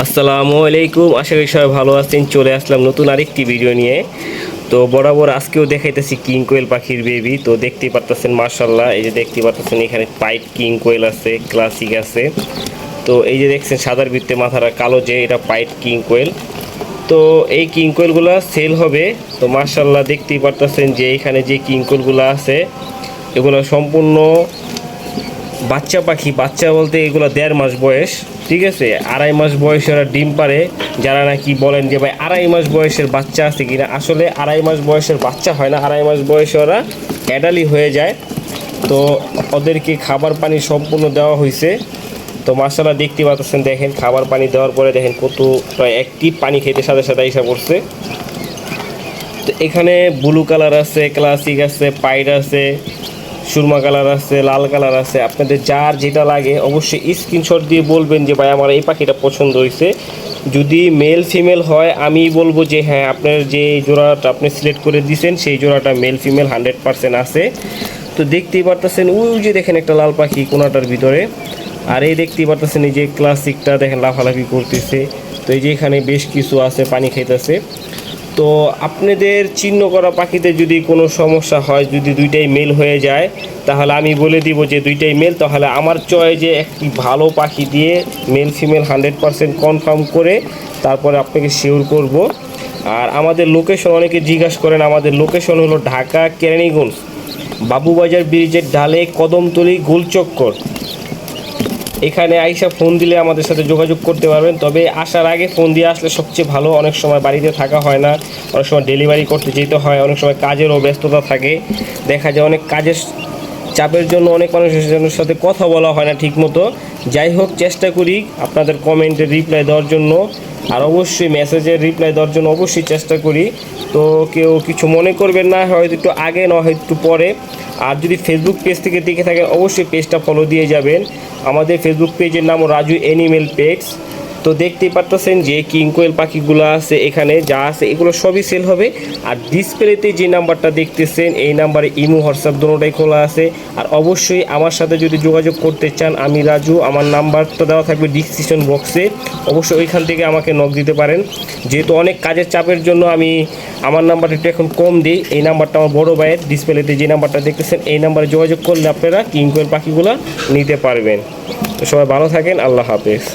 আসসালামু আলাইকুম, আশা করি সবাই ভালো আছেন। চলে আসলাম নতুন আরেকটি ভিডিও নিয়ে। তো বরাবর আজকেও দেখাইতেছি কিং কোয়েল পাখির বেবি। তো দেখতেই পারতেছেন মাশাআল্লাহ, এই যে দেখতে পারতেছেন এখানে পাইট কিং কোয়েল আছে, ক্লাসিক আছে। তো এই যে দেখছেন সাদার ভিত্তে মাথাটা কালো, যে এটা পাইট কিং কোয়েল। তো এই কিং কোয়েলগুলো সেল হবে। তো মাশাআল্লাহ দেখতেই পারতেছেন যে এখানে যে কিং কোয়েলগুলো আছে এগুলো সম্পূর্ণ বাচ্চা পাখি। বাচ্চা বলতে এগুলো 1.5 মাস বয়স, ঠিক আছে। 2.5 মাস বয়সে ওরা ডিম পারে। যারা নাকি বলেন যে ভাই 2.5 মাস বয়সের বাচ্চা আছে কিনা, আসলে 2.5 মাস বয়সের বাচ্চা হয় না, 2.5 মাস বয়সে ওরা অ্যাডালি হয়ে যায়। তো ওদেরকে খাবার পানি সম্পূর্ণ দেওয়া হয়েছে। তো মাশাআল্লাহ দেখতে পাচ্ছেন, দেখেন খাবার পানি দেওয়ার পরে দেখেন কত অ্যাক্টিভ, পানি খেতে সাথে সাথে এসে পড়ছে। তো এখানে ব্লু কালার আছে, ক্লাসিক আছে, পাইড আছে, সুরমা কালার আছে, লাল কালার আছে। আপনাদের যার যেটা লাগে অবশ্যই স্ক্রিনশট দিয়ে বলবেন যে ভাই আমার এই পাখিটা পছন্দ হয়েছে। যদি মেল ফিমেল হয় আমি বলবো যে হ্যাঁ, আপনার যে জোড়াটা আপনি সিলেক্ট করে দিয়েছেন সেই জোড়াটা মেল ফিমেল 100% আছে। তো দেখতেই পারতেছেন ওই যে দেখেন একটা লাল পাখি কোনাটার ভিতরে। আর এই দেখতেই পারতেছেন এই যে ক্লাসিকটা দেখেন লাফালাফি করতেছে। তো এই যে এখানে বেশ কিছু আছে, পানি খাইতেছে। তো আপনাদের চিহ্ন করা পাখিতে যদি কোনো সমস্যা হয়, যদি দুইটাই মেল হয়ে যায়, তাহলে আমি বলে দিব যে দুইটাই মেল। তাহলে আমার চয়েজে একটি ভালো পাখি দিয়ে মেল ফিমেল 100% কনফার্ম করে তারপরে আপনাকে শিওর করব। আর আমাদের লোকেশন অনেকে জিজ্ঞাসা করেন, আমাদের লোকেশন হলো ঢাকা কেরানীগঞ্জ, বাবুবাজার ব্রিজের ডালে, কদমতলী, গোলচক্কর। এখানে আইসা ফোন দিলে আমাদের সাথে যোগাযোগ করতে পারবেন। তবে আসার আগে ফোন দিয়ে আসলে সবচেয়ে ভালো। অনেক সময় বাড়িতে থাকা হয় না, অনেক সময় ডেলিভারি করতে যেতে হয়, অনেক সময় কাজেরও ব্যস্ততা থাকে। দেখা যায় অনেক কাজের চাপের জন্য অনেক মানুষের সাথে কথা বলা হয় না ঠিকমতো। যাই হোক, চেষ্টা করি আপনাদের কমেন্টের রিপ্লাই দেওয়ার জন্য, আর অবশ্যই মেসেজের রিপ্লাই দেওয়ার জন্য অবশ্যই চেষ্টা করি। তো কেউ কিছু মনে করবেন না, হয়তো একটু আগে না হয় একটু পরে। আর যদি ফেসবুক পেজ থেকে দেখে থাকেন অবশ্যই পেজটা ফলো দিয়ে যাবেন। আমাদের ফেসবুক পেজের নাম রাজু অ্যানিমেল পেটস। তো দেখতেই পারতেছেন যে কিং কোয়েল পাখিগুলো আছে, এখানে যা আছে এগুলো সবই সেল হবে। আর ডিসপ্লেতে যে নাম্বারটা দেখতেছেন এই নাম্বারে ইমো হোয়াটসঅ্যাপ দুটোটাই খোলা আছে। আর অবশ্যই আমার সাথে যদি যোগাযোগ করতে চান, আমি রাজু, আমার নাম্বারটা দেওয়া থাকবে ডিসক্রিপশন বক্সে। অবশ্যই ওইখান থেকে আমাকে নক দিতে পারেন। যেহেতু অনেক কাজের চাপের জন্য আমি আমার নাম্বারটা একটু এখন কম দিই। এই নাম্বারটা আমার বড় ভাইয়ের, ডিসপ্লেতে যে নাম্বারটা দেখতেছেন এই নাম্বারে যোগাযোগ করলে আপনারা কিং কোয়েল পাখিগুলো নিতে পারবেন। তো সবাই ভালো থাকেন, আল্লাহ হাফেজ।